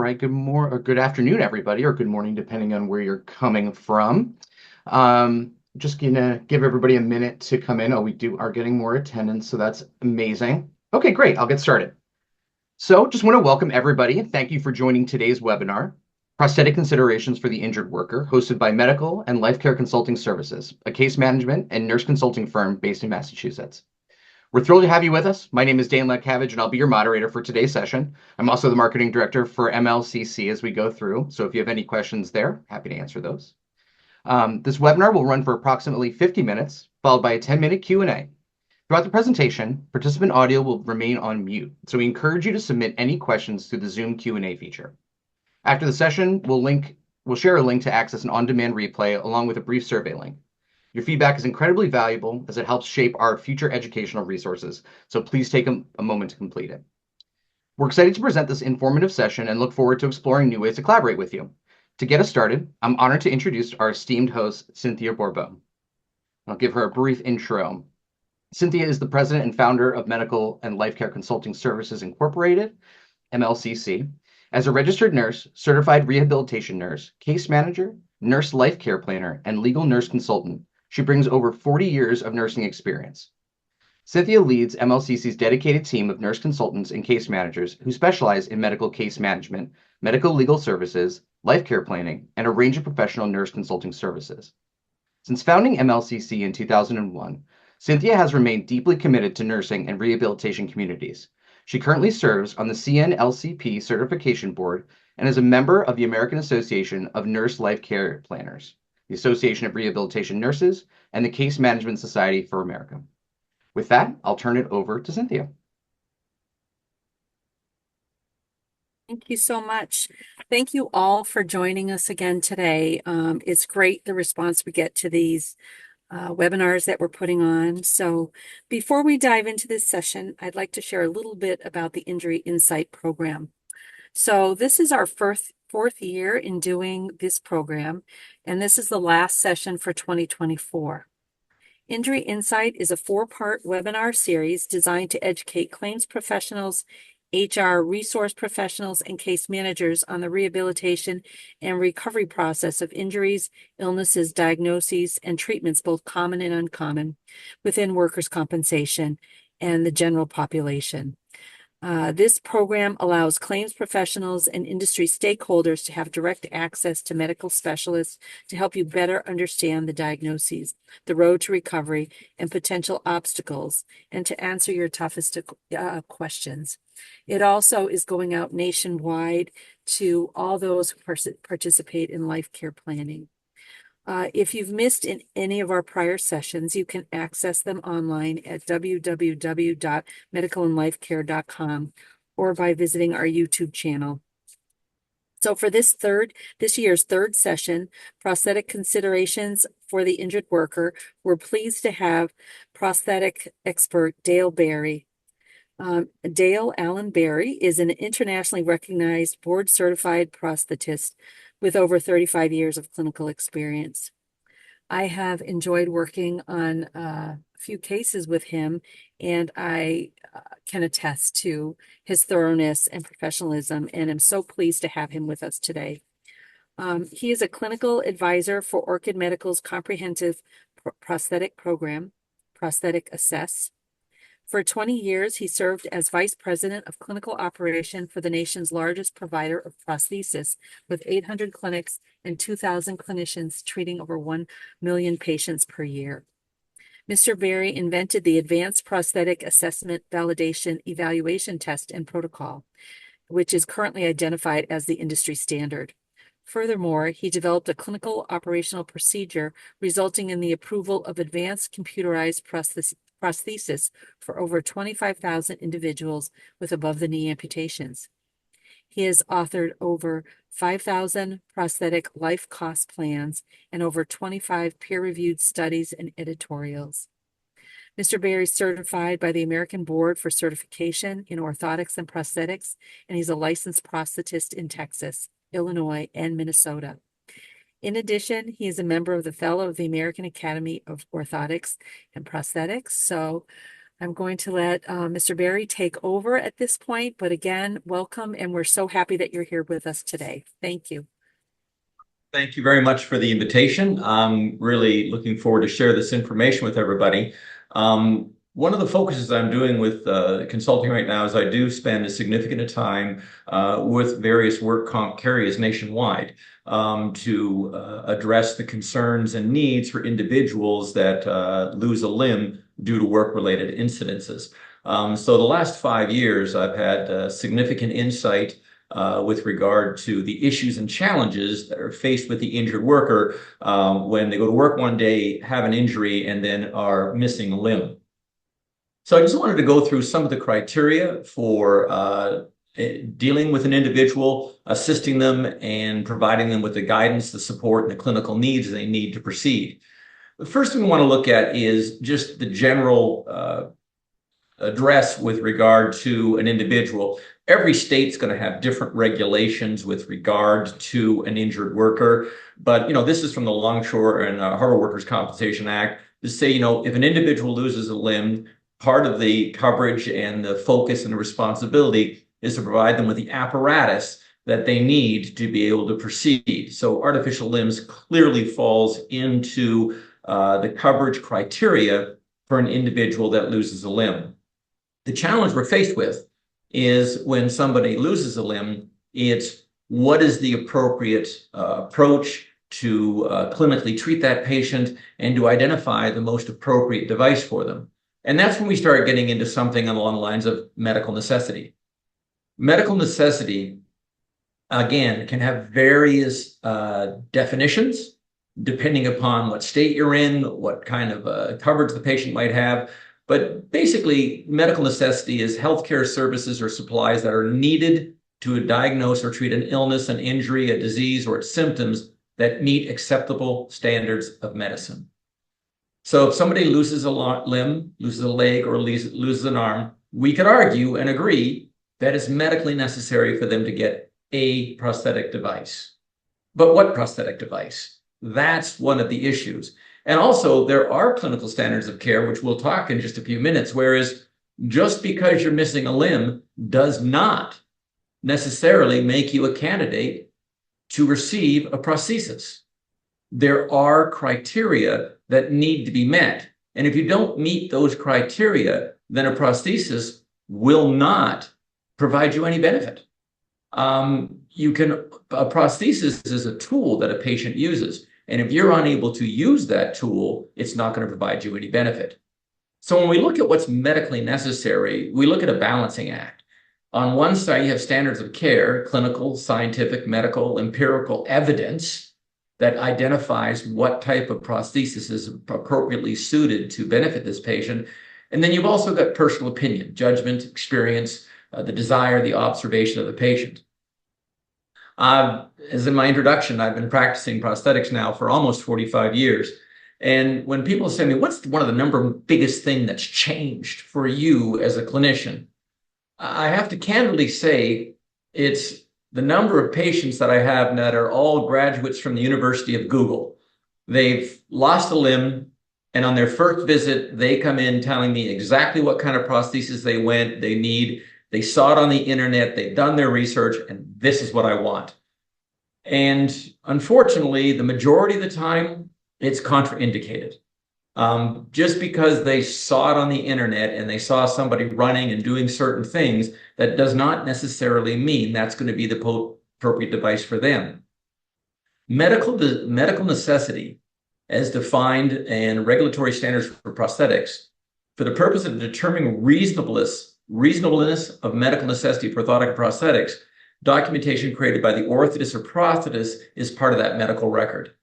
right, good afternoon, everybody, or good morning, depending on where you're coming from. Just gonna give everybody a minute to come in. Oh, are getting more attendance, so that's amazing. Okay, great. I'll get started. So, just want to welcome everybody and thank you for joining today's webinar, Prosthetic Considerations for the Injured Worker, hosted by Medical and Life Care Consulting Services, a case management and nurse consulting firm based in Massachusetts. We're thrilled to have you with us. My name is Dan Ledcavage, and I'll be your moderator for today's session. I'm also the marketing director for MLCC as we go through. So if you have any questions there, happy to answer those. This webinar will run for approximately 50 minutes, followed by a 10-minute Q&A. Throughout the presentation, participant audio will remain on mute. So we encourage you to submit any questions through the Zoom Q&A feature. After the session, we'll share a link to access an on-demand replay along with a brief survey link. Your feedback is incredibly valuable as it helps shape our future educational resources, so please take a moment to complete it. We're excited to present this informative session and look forward to exploring new ways to collaborate with you. To get us started, I'm honored to introduce our esteemed host, Cynthia Bourbeau. I'll give her a brief intro. Cynthia is the president and founder of Medical and Life Care Consulting Services Incorporated, MLCC. As a registered nurse, certified rehabilitation nurse, case manager, nurse life care planner, and legal nurse consultant, she brings over 40 years of nursing experience. Cynthia leads MLCC's dedicated team of nurse consultants and case managers who specialize in medical case management, medico-legal services, life care planning, and a range of professional nurse consulting services. Since founding MLCC in 2001, Cynthia has remained deeply committed to nursing and rehabilitation communities. She currently serves on the CNLCP Certification Board and is a member of the American Association of Nurse Life Care Planners, the Association of Rehabilitation Nurses, and the Case Management Society for America. With that, I'll turn it over to Cynthia. Thank you so much. Thank you all for joining us again today. It's great the response we get to these webinars that we're putting on. So before we dive into this session, I'd like to share a little bit about the Injury Insight program. So this is our fourth year in doing this program, and this is the last session for 2024. Injury Insight is a 4-part webinar series designed to educate claims professionals, HR resource professionals, and case managers on the rehabilitation and recovery process of injuries, illnesses, diagnoses, and treatments, both common and uncommon, within workers' compensation and the general population. This program allows claims professionals and industry stakeholders to have direct access to medical specialists to help you better understand the diagnoses, the road to recovery, and potential obstacles, and to answer your toughest questions. It also is going out nationwide to all those who participate in life care planning. If you've missed any of our prior sessions, you can access them online at www.medicalandlifecare.com or by visiting our YouTube channel. So for this year's third session, Prosthetic Considerations for the Injured Worker, we're pleased to have prosthetic expert Dale Berry. Dale Allen Berry is an internationally recognized board-certified prosthetist with over 35 years of clinical experience. I have enjoyed working on a few cases with him, and I can attest to his thoroughness and professionalism, and I'm so pleased to have him with us today. He is a clinical advisor for Orchid Medical's comprehensive prosthetic program, Prosthetic Assess. For 20 years, he served as Vice President of Clinical Operation for the nation's largest provider of prosthesis, with 800 clinics and 2,000 clinicians treating over 1 million patients per year. Mr. Berry invented the Advanced Prosthetic Assessment Validation Evaluation Test and Protocol, which is currently identified as the industry standard. Furthermore, he developed a clinical operational procedure resulting in the approval of advanced computerized prosthesis for over 25,000 individuals with above-the-knee amputations. He has authored over 5,000 prosthetic life cost plans and over 25 peer-reviewed studies and editorials. Mr. Berry is certified by the American Board for Certification in Orthotics and Prosthetics, and he's a licensed prosthetist in Texas, Illinois, and Minnesota. In addition, he is a member of the Fellow of the American Academy of Orthotics and Prosthetics. So I'm going to let Mr. Barry take over at this point, but again, welcome, and we're so happy that you're here with us today. Thank you. Thank you very much for the invitation. I'm really looking forward to share this information with everybody. One of the focuses I'm doing with consulting right now is I do spend a significant time with various work comp carriers nationwide to address the concerns and needs for individuals that lose a limb due to work-related incidences. So the last 5 years, I've had significant insight with regard to the issues and challenges that are faced with the injured worker when they go to work one day, have an injury, and then are missing a limb. So I just wanted to go through some of the criteria for dealing with an individual, assisting them, and providing them with the guidance, the support, and the clinical needs they need to proceed. The first thing we want to look at is just the general address with regard to an individual. Every state's going to have different regulations with regard to an injured worker. But, this is from the Longshore and Harbor Workers' Compensation Act to say, if an individual loses a limb, part of the coverage and the focus and the responsibility is to provide them with the apparatus that they need to be able to proceed. So artificial limbs clearly falls into the coverage criteria for an individual that loses a limb. The challenge we're faced with is when somebody loses a limb, it's what is the appropriate approach to clinically treat that patient and to identify the most appropriate device for them. And that's when we start getting into something along the lines of medical necessity. Medical necessity, again, can have various definitions depending upon what state you're in, what kind of coverage the patient might have. But basically, medical necessity is healthcare services or supplies that are needed to diagnose or treat an illness, an injury, a disease, or its symptoms that meet acceptable standards of medicine. So if somebody loses a limb, loses a leg, or loses an arm, we could argue and agree that it's medically necessary for them to get a prosthetic device. But what prosthetic device? That's one of the issues. And also, there are clinical standards of care, which we'll talk in just a few minutes, whereas just because you're missing a limb does not necessarily make you a candidate to receive a prosthesis. There are criteria that need to be met. And if you don't meet those criteria, then a prosthesis will not provide you any benefit. A prosthesis is a tool that a patient uses. And if you're unable to use that tool, it's not going to provide you any benefit. So when we look at what's medically necessary, we look at a balancing act. On one side, you have standards of care, clinical, scientific, medical, empirical evidence that identifies what type of prosthesis is appropriately suited to benefit this patient. And then you've also got personal opinion, judgment, experience, the desire, the observation of the patient. As in my introduction, I've been practicing prosthetics now for almost 45 years. And when people say to me, what's one of the biggest thing that's changed for you as a clinician? I have to candidly say it's the number of patients that I have that are all graduates from the University of Google. They've lost a limb, and on their first visit, they come in telling me exactly what kind of prosthesis they need. They saw it on the internet, they've done their research, and this is what I want. And unfortunately, the majority of the time, it's contraindicated. Just because they saw it on the internet and they saw somebody running and doing certain things, that does not necessarily mean that's going to be the appropriate device for them. Medical necessity, as defined in regulatory standards for prosthetics, for the purpose of determining reasonableness of medical necessity for orthotic prosthetics, documentation created by the orthotist or prosthetist is part of that medical record.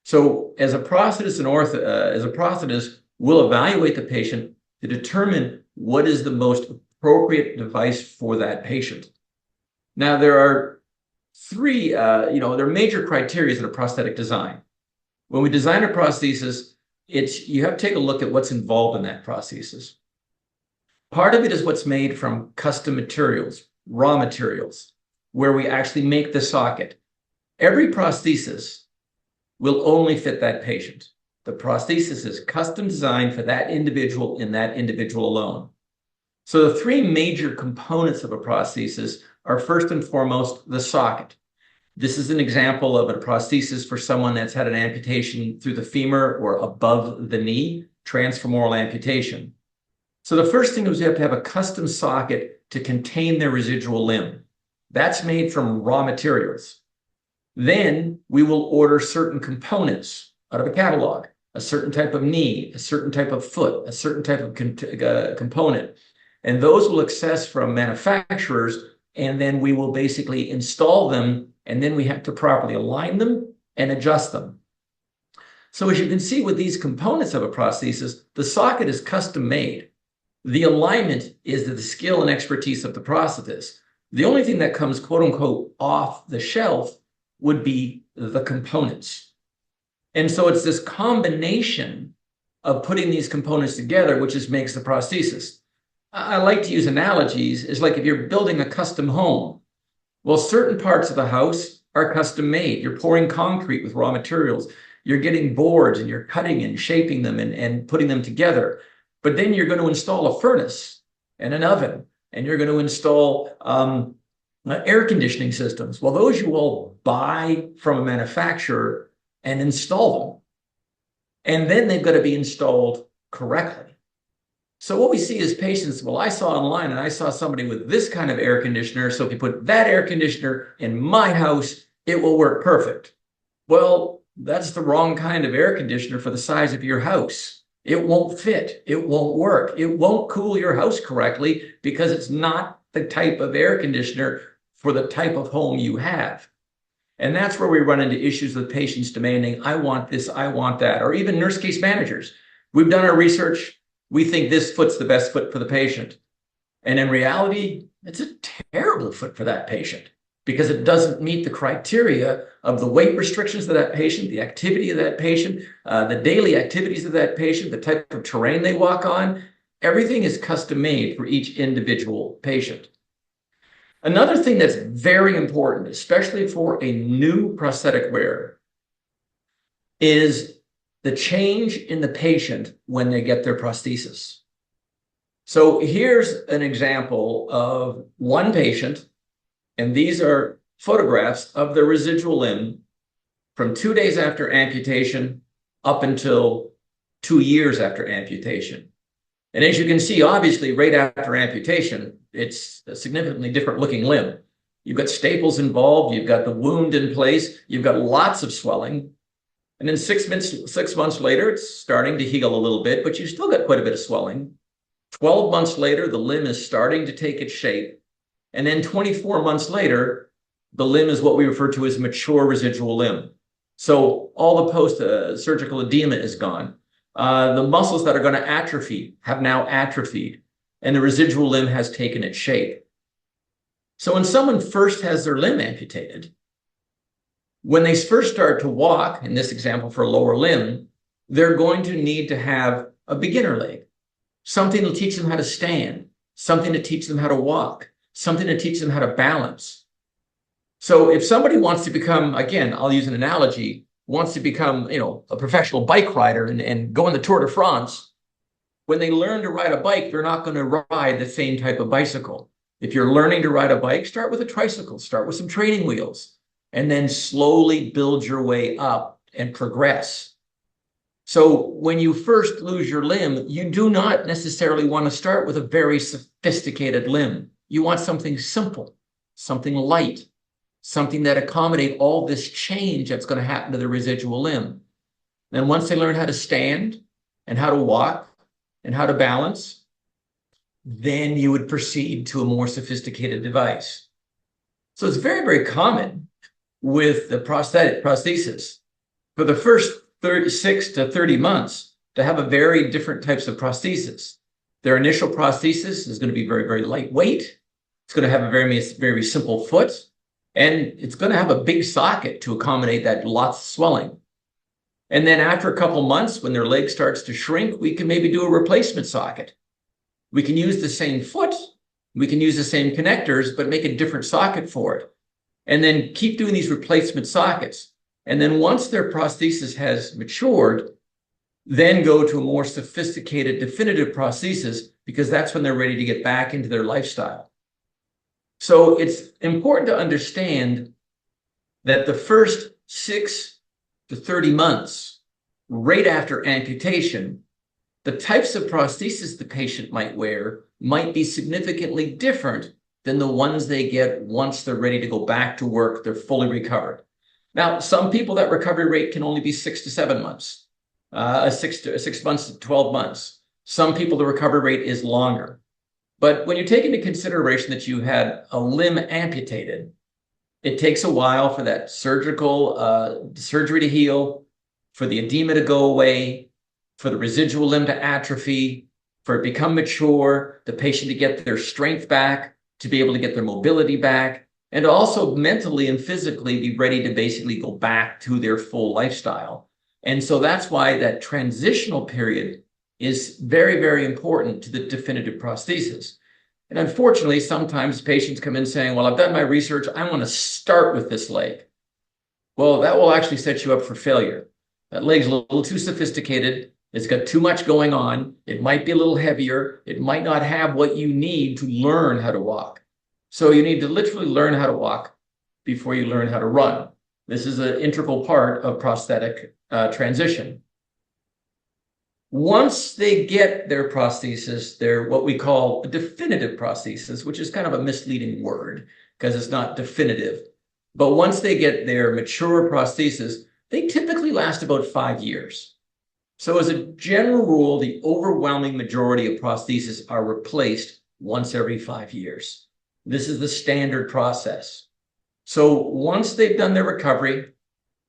So as a prosthetist we'll evaluate the patient to determine what is the most appropriate device for that patient. Now, there are there are major criteria in a prosthetic design. When we design a prosthesis, you have to take a look at what's involved in that prosthesis. Part of it is what's made from custom materials, raw materials, where we actually make the socket. Every prosthesis will only fit that patient. The prosthesis is custom designed for that individual in that individual alone. So the three major components of a prosthesis are first and foremost the socket. This is an example of a prosthesis for someone that's had an amputation through the femur or above the knee, transfemoral amputation. So the first thing is we have to have a custom socket to contain their residual limb. That's made from raw materials. Then we will order certain components out of a catalog, a certain type of knee, a certain type of foot, a certain type of component. And those will access from manufacturers, and then we will basically install them, and then we have to properly align them and adjust them. So as you can see with these components of a prosthesis, the socket is custom made. The alignment is the skill and expertise of the prosthetist. The only thing that comes quote unquote off the shelf would be the components. And so it's this combination of putting these components together which makes the prosthesis. I like to use analogies. It's like if you're building a custom home. Well, certain parts of the house are custom made. You're pouring concrete with raw materials. You're getting boards and you're cutting and shaping them and putting them together. But then you're going to install a furnace and an oven, and you're going to install air conditioning systems. Well, those you all buy from a manufacturer and install them. And then they've got to be installed correctly. So what we see is patients, well, I saw online and I saw somebody with this kind of air conditioner. So if you put that air conditioner in my house, it will work perfect. Well, that's the wrong kind of air conditioner for the size of your house. It won't fit. It won't work. It won't cool your house correctly because it's not the type of air conditioner for the type of home you have. And that's where we run into issues with patients demanding, I want this, I want that, or even nurse case managers. We've done our research. We think this foot's the best foot for the patient. And in reality, it's a terrible foot for that patient because it doesn't meet the criteria of the weight restrictions of that patient, the activity of that patient, the daily activities of that patient, the type of terrain they walk on. Everything is custom made for each individual patient. Another thing that's very important, especially for a new prosthetic wearer, is the change in the patient when they get their prosthesis. So here's an example of one patient, and these are photographs of the residual limb from 2 days after amputation up until 2 years after amputation. And as you can see, obviously, right after amputation, it's a significantly different looking limb. You've got staples involved, you've got the wound in place, you've got lots of swelling. And then 6 months later, it's starting to heal a little bit, but you've still got quite a bit of swelling. 12 months later, the limb is starting to take its shape. And then 24 months later, the limb is what we refer to as mature residual limb. So all the post-surgical edema is gone. The muscles that are going to atrophy have now atrophied, and the residual limb has taken its shape. So when someone first has their limb amputated, when they first start to walk, in this example for a lower limb, they're going to need to have a beginner leg, something to teach them how to stand, something to teach them how to walk, something to teach them how to balance. So if somebody wants to become, again, I'll use an analogy, wants to become, a professional bike rider and go on the Tour de France, when they learn to ride a bike, they're not going to ride the same type of bicycle. If you're learning to ride a bike, start with a tricycle, start with some training wheels, and then slowly build your way up and progress. So when you first lose your limb, you do not necessarily want to start with a very sophisticated limb. You want something simple, something light, something that accommodates all this change that's going to happen to the residual limb. Then once they learn how to stand and how to walk and how to balance, then you would proceed to a more sophisticated device. So it's very, very common with the prosthesis for the first 36 to 30 months to have a very different types of prosthesis. Their initial prosthesis is going to be very, very lightweight. It's going to have a very, very simple foot. And it's going to have a big socket to accommodate that lots of swelling. And then after a couple months, when their leg starts to shrink, we can maybe do a replacement socket. We can use the same foot. We can use the same connectors, but make a different socket for it. And then keep doing these replacement sockets. And then once their prosthesis has matured, then go to a more sophisticated definitive prosthesis because that's when they're ready to get back into their lifestyle. So it's important to understand that the first 6 to 30 months, right after amputation, the types of prosthesis the patient might wear might be significantly different than the ones they get once they're ready to go back to work, they're fully recovered. Now, some people, that recovery rate can only be 6 to 7 months, 6 months to 12 months. Some people, the recovery rate is longer. But when you take into consideration that you had a limb amputated, it takes a while for that surgery to heal, for the edema to go away, for the residual limb to atrophy, for it to become mature, the patient to get their strength back, to be able to get their mobility back, and also mentally and physically be ready to basically go back to their full lifestyle. And so that's why that transitional period is very, very important to the definitive prosthesis. And unfortunately, sometimes patients come in saying, well, I've done my research, I want to start with this leg. Well, that will actually set you up for failure. That leg's a little too sophisticated. It's got too much going on. It might be a little heavier. It might not have what you need to learn how to walk. So you need to literally learn how to walk before you learn how to run. This is an integral part of prosthetic transition. Once they get their prosthesis, they're what we call a definitive prosthesis, which is kind of a misleading word because it's not definitive. But once they get their mature prosthesis, they typically last about 5 years. So as a general rule, the overwhelming majority of prostheses are replaced once every 5 years. This is the standard process. So once they've done their recovery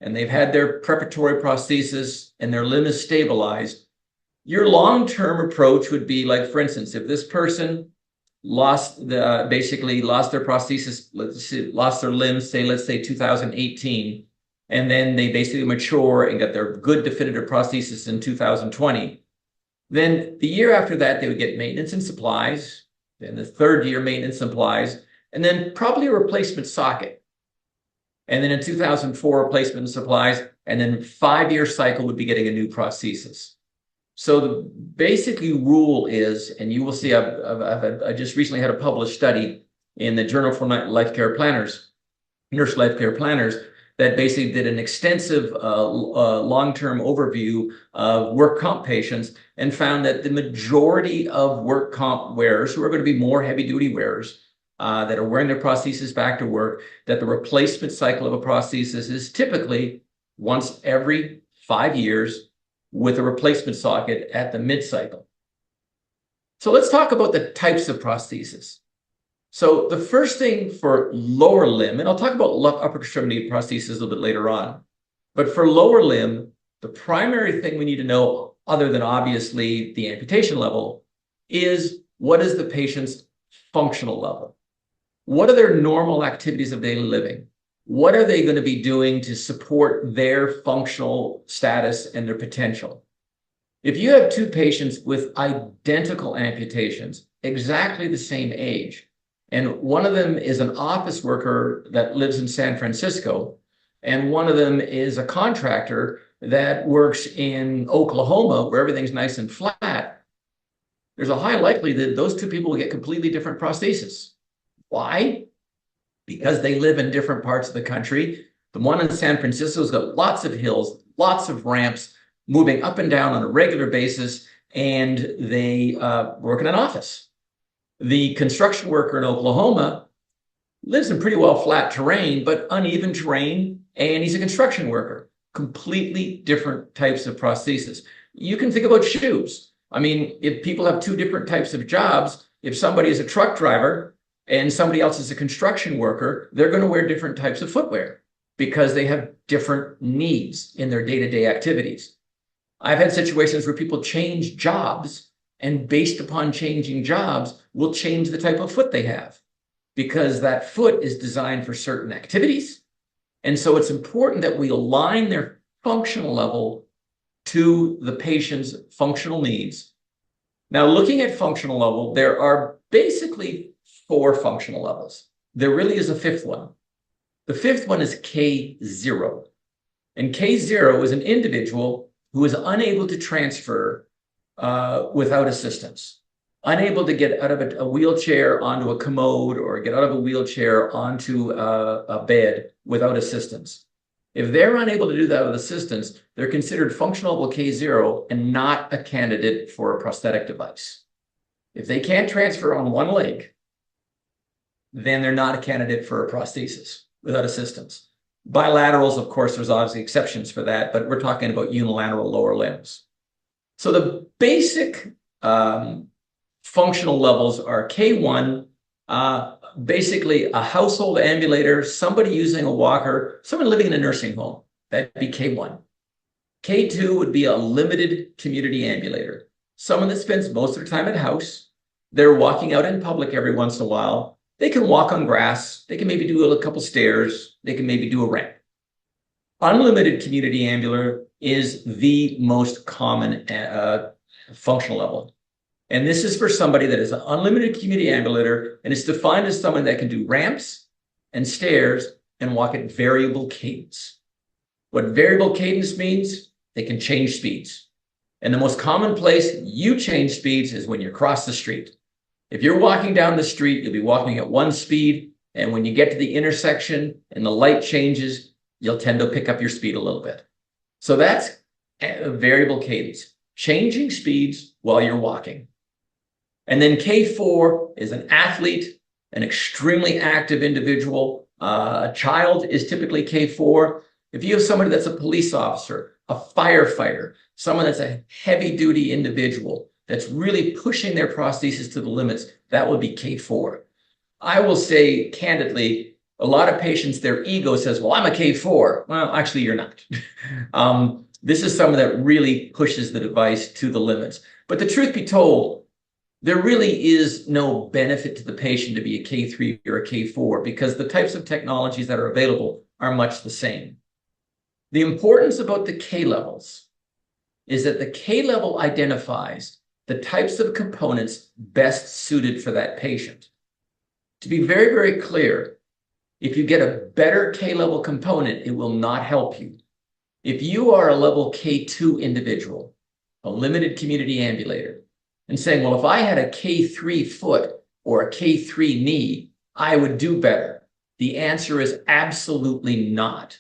and they've had their preparatory prosthesis and their limb is stabilized, your long-term approach would be like, for instance, if this person basically lost their prosthesis, lost their limbs, let's say 2018, and then they basically mature and get their good definitive prosthesis in 2020, then the year after that, they would get maintenance and supplies, then the third year maintenance supplies, and then probably a replacement socket. And then in 2004, replacement and supplies, and then 5-year cycle would be getting a new prosthesis. So the basic rule is, and you will see, I just recently had a published study in the Journal for Nurse Life Care Planners, that basically did an extensive long-term overview of work comp patients and found that the majority of work comp wearers, who are going to be more heavy-duty wearers, that are wearing their prosthesis back to work, that the replacement cycle of a prosthesis is typically once every 5 years, with a replacement socket at the mid-cycle. So let's talk about the types of prosthesis. So the first thing for lower limb, and I'll talk about upper extremity prosthesis a little bit later on, but for lower limb, the primary thing we need to know, other than obviously the amputation level, is what is the patient's functional level? What are their normal activities of daily living? What are they going to be doing to support their functional status and their potential? If you have 2 patients with identical amputations, exactly the same age, and one of them is an office worker that lives in San Francisco, and one of them is a contractor that works in Oklahoma, where everything's nice and flat, there's a high likelihood that those 2 people will get completely different prosthesis. Why? Because they live in different parts of the country. The one in San Francisco's got lots of hills, lots of ramps, moving up and down on a regular basis, and they work in an office. The construction worker in Oklahoma lives in pretty well flat terrain, but uneven terrain, and he's a construction worker. Completely different types of prosthesis. You can think about shoes. I mean, if people have 2 different types of jobs, if somebody is a truck driver, and somebody else is a construction worker, they're going to wear different types of footwear because they have different needs in their day-to-day activities. I've had situations where people change jobs, and based upon changing jobs, will change the type of foot they have because that foot is designed for certain activities. And so it's important that we align their functional level to the patient's functional needs. Now, looking at functional level, there are basically 4 functional levels. There really is a 5th one. The 5th one is K0. And K0 is an individual who is unable to transfer without assistance, unable to get out of a wheelchair onto a commode or get out of a wheelchair onto a bed without assistance. If they're unable to do that with assistance, they're considered functional level K0 and not a candidate for a prosthetic device. If they can't transfer on one leg, then they're not a candidate for a prosthesis without assistance. Bilaterals, of course, there's obviously exceptions for that, but we're talking about unilateral lower limbs. So the basic functional levels are K1, basically a household ambulator, somebody using a walker, someone living in a nursing home. That'd be K1. K2 would be a limited community ambulator, someone that spends most of their time at house. They're walking out in public every once in a while. They can walk on grass. They can maybe do a couple stairs. They can maybe do a ramp. Unlimited community ambulator is the most common functional level. And this is for somebody that is an unlimited community ambulator, and it's defined as someone that can do ramps and stairs and walk at variable cadence. What variable cadence means, they can change speeds. And the most common place you change speeds is when you cross the street. If you're walking down the street, you'll be walking at one speed, and when you get to the intersection and the light changes, you'll tend to pick up your speed a little bit. So that's a variable cadence, changing speeds while you're walking. And then K4 is an athlete, an extremely active individual. A child is typically K4. If you have somebody that's a police officer, a firefighter, someone that's a heavy-duty individual that's really pushing their prosthesis to the limits, that would be K4. I will say candidly, a lot of patients, their ego says, well, I'm a K4. Well, actually, you're not. This is someone that really pushes the device to the limits. But the truth be told, there really is no benefit to the patient to be a K3 or a K4 because the types of technologies that are available are much the same. The importance about the K levels is that the K level identifies the types of components best suited for that patient. To be very, very clear, if you get a better K level component, it will not help you. If you are a level K2 individual, a limited community ambulator, and saying, well, if I had a K3 foot or a K3 knee, I would do better. The answer is absolutely not.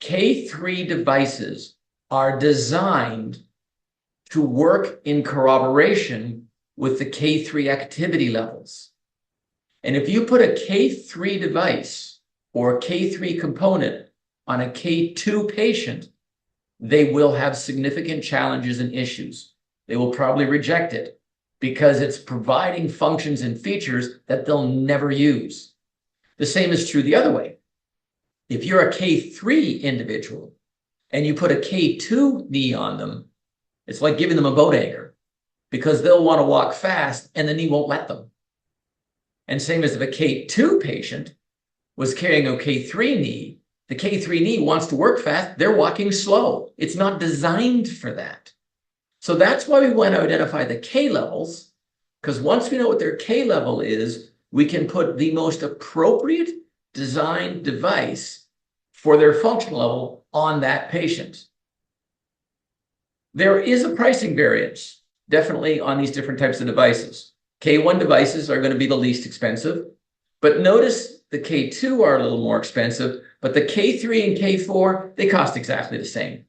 K3 devices are designed to work in corroboration with the K3 activity levels. And if you put a K3 device or a K3 component on a K2 patient, they will have significant challenges and issues. They will probably reject it because it's providing functions and features that they'll never use. The same is true the other way. If you're a K3 individual and you put a K2 knee on them, it's like giving them a boat anchor because they'll want to walk fast and the knee won't let them. And same as if a K2 patient was carrying a K3 knee, the K3 knee wants to work fast, they're walking slow. It's not designed for that. So that's why we want to identify the K levels, because once we know what their K level is, we can put the most appropriate designed device for their function level on that patient. There is a pricing variance, definitely on these different types of devices. K1 devices are going to be the least expensive, but notice the K2 are a little more expensive, but the K3 and K4, they cost exactly the same.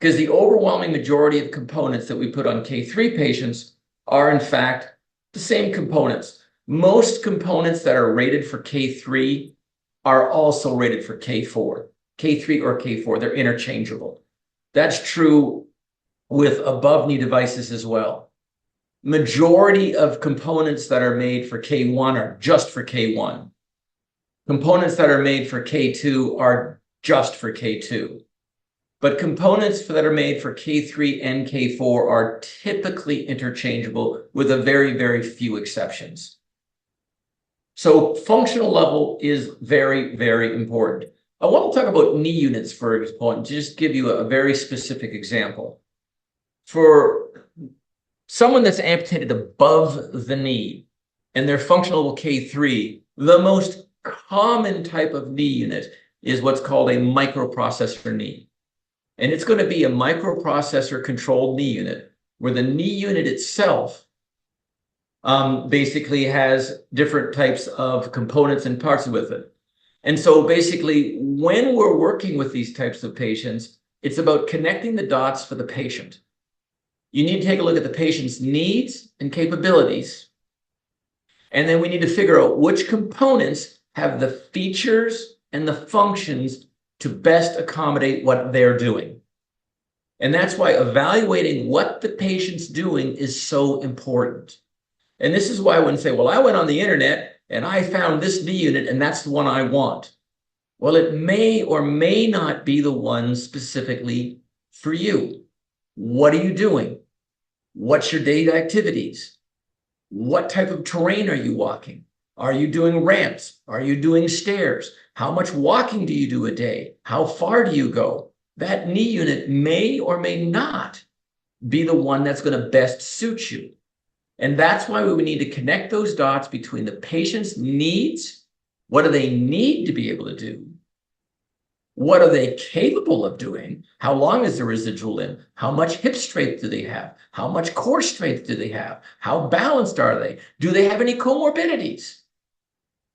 Because the overwhelming majority of components that we put on K3 patients are, in fact, the same components. Most components that are rated for K3 are also rated for K4. K3 or K4, they're interchangeable. That's true with above-knee devices as well. Majority of components that are made for K1 are just for K1. Components that are made for K2 are just for K2. But components that are made for K3 and K4 are typically interchangeable with a very, very few exceptions. So functional level is very, very important. I want to talk about knee units for example, and just give you a very specific example. For someone that's amputated above the knee and they're functional level K3, the most common type of knee unit is what's called a microprocessor knee. And it's going to be a microprocessor controlled knee unit, where the knee unit itself basically has different types of components and parts with it. And so basically, when we're working with these types of patients, it's about connecting the dots for the patient. You need to take a look at the patient's needs and capabilities. And then we need to figure out which components have the features and the functions to best accommodate what they're doing. And that's why evaluating what the patient's doing is so important. And this is why I wouldn't say, well, I went on the internet and I found this knee unit and that's the one I want. Well, it may or may not be the one specifically for you. What are you doing? What's your daily activities? What type of terrain are you walking? Are you doing ramps? Are you doing stairs? How much walking do you do a day? How far do you go? That knee unit may or may not be the one that's going to best suit you. And that's why we need to connect those dots between the patient's needs. What do they need to be able to do? What are they capable of doing? How long is the residual limb? How much hip strength do they have? How much core strength do they have? How balanced are they? Do they have any comorbidities?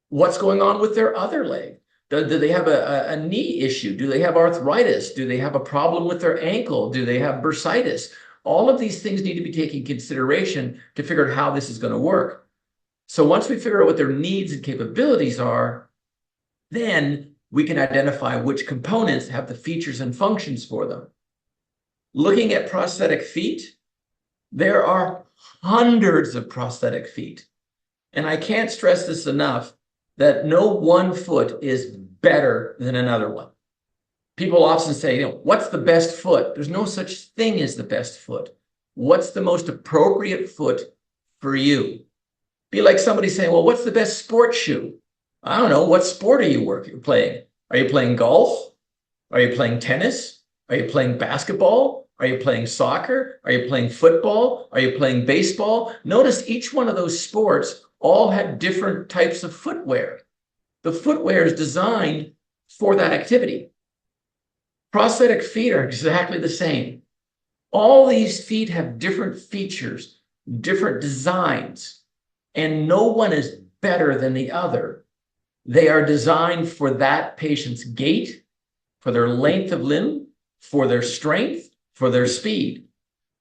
What's going on with their other leg? Do they have a knee issue? Do they have arthritis? Do they have a problem with their ankle? Do they have bursitis? All of these things need to be taken into consideration to figure out how this is going to work. So once we figure out what their needs and capabilities are, then we can identify which components have the features and functions for them. Looking at prosthetic feet, there are hundreds of prosthetic feet. And I can't stress this enough, that no one foot is better than another one. People often say, what's the best foot? There's no such thing as the best foot. What's the most appropriate foot for you? Be like somebody saying, well, what's the best sports shoe? I don't know. What sport are you playing? Are you playing golf? Are you playing tennis? Are you playing basketball? Are you playing soccer? Are you playing football? Are you playing baseball? Notice each one of those sports all had different types of footwear. The footwear is designed for that activity. Prosthetic feet are exactly the same. All these feet have different features, different designs, and no one is better than the other. They are designed for that patient's gait, for their length of limb, for their strength, for their speed.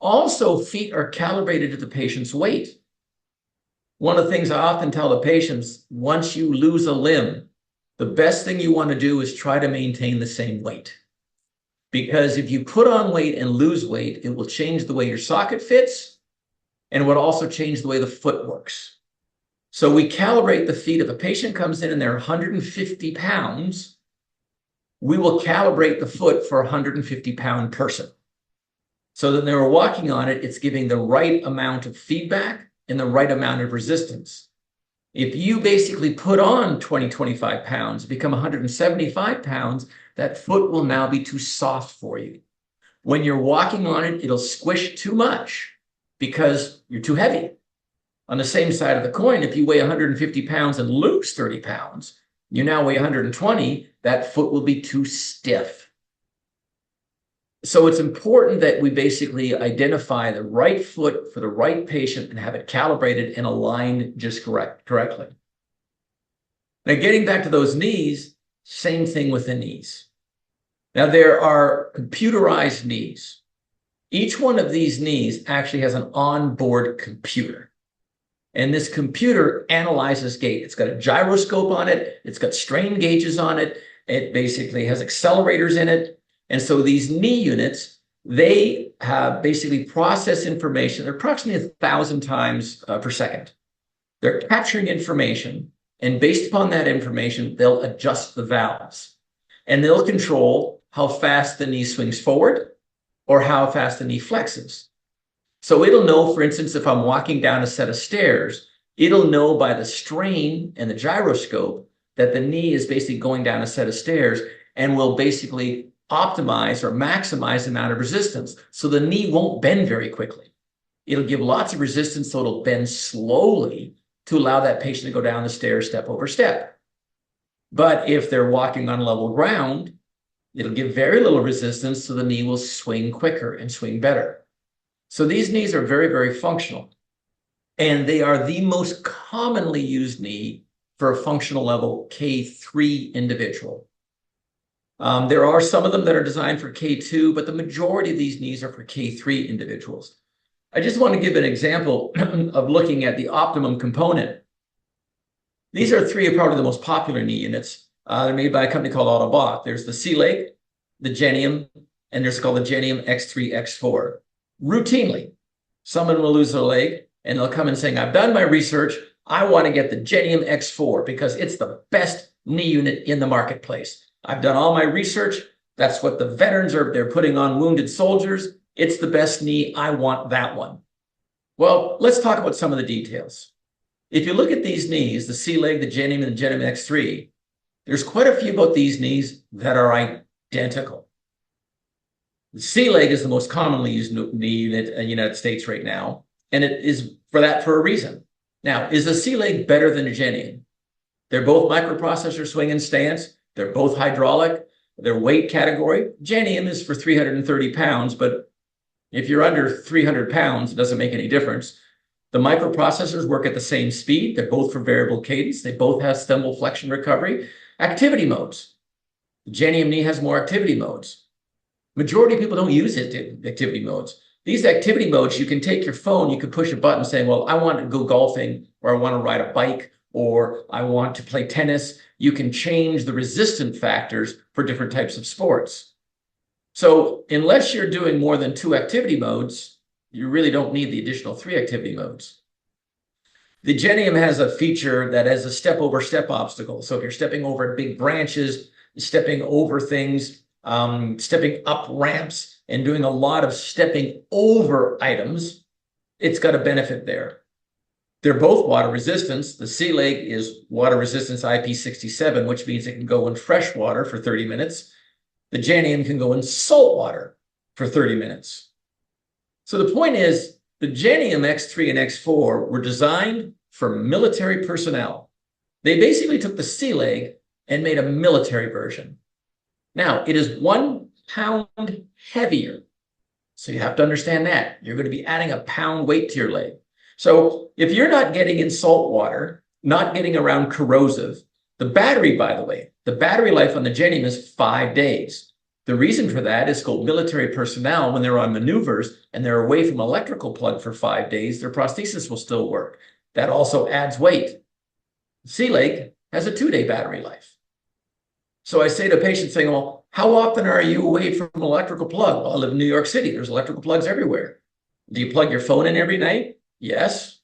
Also, feet are calibrated to the patient's weight. One of the things I often tell the patients, once you lose a limb, the best thing you want to do is try to maintain the same weight. Because if you put on weight and lose weight, it will change the way your socket fits, and it would also change the way the foot works. So we calibrate the feet. If a patient comes in and they're 150 pounds, we will calibrate the foot for a 150-pound person. So that when they're walking on it, it's giving the right amount of feedback and the right amount of resistance. If you basically put on 20, 25 pounds, become 175 pounds, that foot will now be too soft for you. When you're walking on it, it'll squish too much because you're too heavy. On the same side of the coin, if you weigh 150 pounds and lose 30 pounds, you now weigh 120, that foot will be too stiff. So it's important that we basically identify the right foot for the right patient and have it calibrated and aligned just correctly. Now, getting back to those knees, same thing with the knees. Now, there are computerized knees. Each one of these knees actually has an onboard computer. And this computer analyzes gait. It's got a gyroscope on it. It's got strain gauges on it. It basically has accelerators in it. And so these knee units, they have basically process information. They're approximately 1,000 times per second. They're capturing information. And based upon that information, they'll adjust the valves. And they'll control how fast the knee swings forward or how fast the knee flexes. So it'll know, for instance, if I'm walking down a set of stairs, it'll know by the strain and the gyroscope that the knee is basically going down a set of stairs and will basically optimize or maximize the amount of resistance. So the knee won't bend very quickly. It'll give lots of resistance, so it'll bend slowly to allow that patient to go down the stairs step over step. But if they're walking on level ground, It'll give very little resistance, so the knee will swing quicker and swing better. So these knees are very, very functional. And they are the most commonly used knee for a functional level K3 individual. There are some of them that are designed for K2, but the majority of these knees are for K3 individuals. I just want to give an example of looking at the Optimum Component. These are three of probably the most popular knee units. They're made by a company called Autobot. There's the C-Leg, the Genium, and there's called the Genium X3, X4. Routinely, someone will lose their leg and they'll come in saying, I've done my research. I want to get the Genium X4 because it's the best knee unit in the marketplace. I've done all my research. That's what the veterans they're putting on wounded soldiers. It's the best knee. I want that one. Well, let's talk about some of the details. If you look at these knees, the C-Leg, the Genium, and the Genium X3, there's quite a few about these knees that are identical. The C-Leg is the most commonly used knee unit in the United States right now, and it is for a reason. Now, is the C-Leg better than a Genium? They're both microprocessor swing and stance. They're both hydraulic. Their weight category, Genium is for 330 pounds, but if you're under 300 pounds, it doesn't make any difference. The microprocessors work at the same speed. They're both for variable cadence. They both have stumble flexion recovery. Activity modes. The Genium knee has more activity modes. Majority of people don't use activity modes. These activity modes, you can take your phone, you can push a button saying, well, I want to go golfing, or I want to ride a bike, or I want to play tennis. You can change the resistance factors for different types of sports. So unless you're doing more than 2 activity modes, you really don't need the additional 3 activity modes. The Genium has a feature that has a step-over-step obstacle. So if you're stepping over big branches, stepping over things, stepping up ramps, and doing a lot of stepping over items, it's got a benefit there. They're both water resistance. The C-Leg is water resistance IP67, which means it can go in fresh water for 30 minutes. The Genium can go in salt water for 30 minutes. So the point is, the Genium X3 and X4 were designed for military personnel. They basically took the C-Leg and made a military version. Now, it is 1 pound heavier. So you have to understand that. You're going to be adding a pound weight to your leg. So if you're not getting in salt water, not getting around corrosive, the battery, by the way, the battery life on the Genium is 5 days. The reason for that is called military personnel, when they're on maneuvers and they're away from electrical plug for 5 days, their prosthesis will still work. That also adds weight. C-Leg has a 2-day battery life. So I say to patients saying, well, how often are you away from an electrical plug? Well, I live in New York City. There's electrical plugs everywhere. Do you plug your phone in every night? Yes.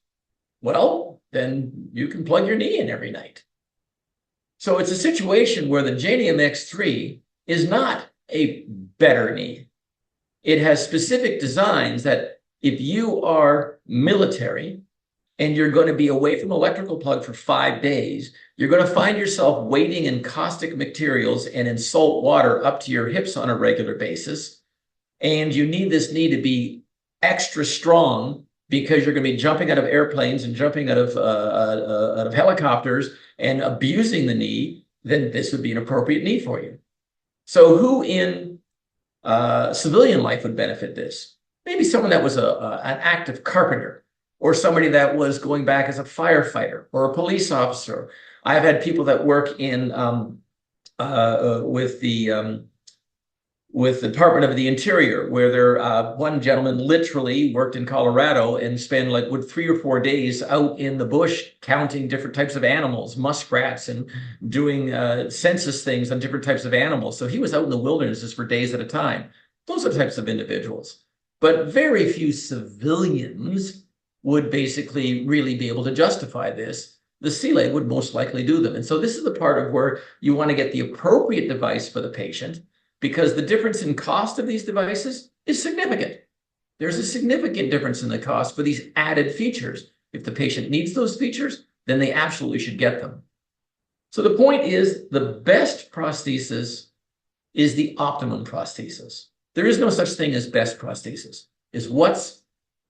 Well, then you can plug your knee in every night. So it's a situation where the Genium X3 is not a better knee. It has specific designs that if you are military and you're going to be away from electrical plug for 5 days, you're going to find yourself wading in caustic materials and in salt water up to your hips on a regular basis. And you need this knee to be extra strong because you're going to be jumping out of airplanes and jumping out of helicopters and abusing the knee. Then this would be an appropriate knee for you. So who in civilian life would benefit this? Maybe someone that was an active carpenter, or somebody that was going back as a firefighter or a police officer. I've had people that work in with the Department of the Interior, where one gentleman literally worked in Colorado and spent like 3 or 4 days out in the bush counting different types of animals, muskrats, and doing census things on different types of animals. So he was out in the wilderness just for days at a time. Those are the types of individuals. But very few civilians would basically really be able to justify this. The C-Leg would most likely do them. And so this is the part of where you want to get the appropriate device for the patient, because the difference in cost of these devices is significant. There's a significant difference in the cost for these added features. If the patient needs those features, then they absolutely should get them. So the point is, the best prosthesis is the optimum prosthesis. There is no such thing as best prosthesis. It's what's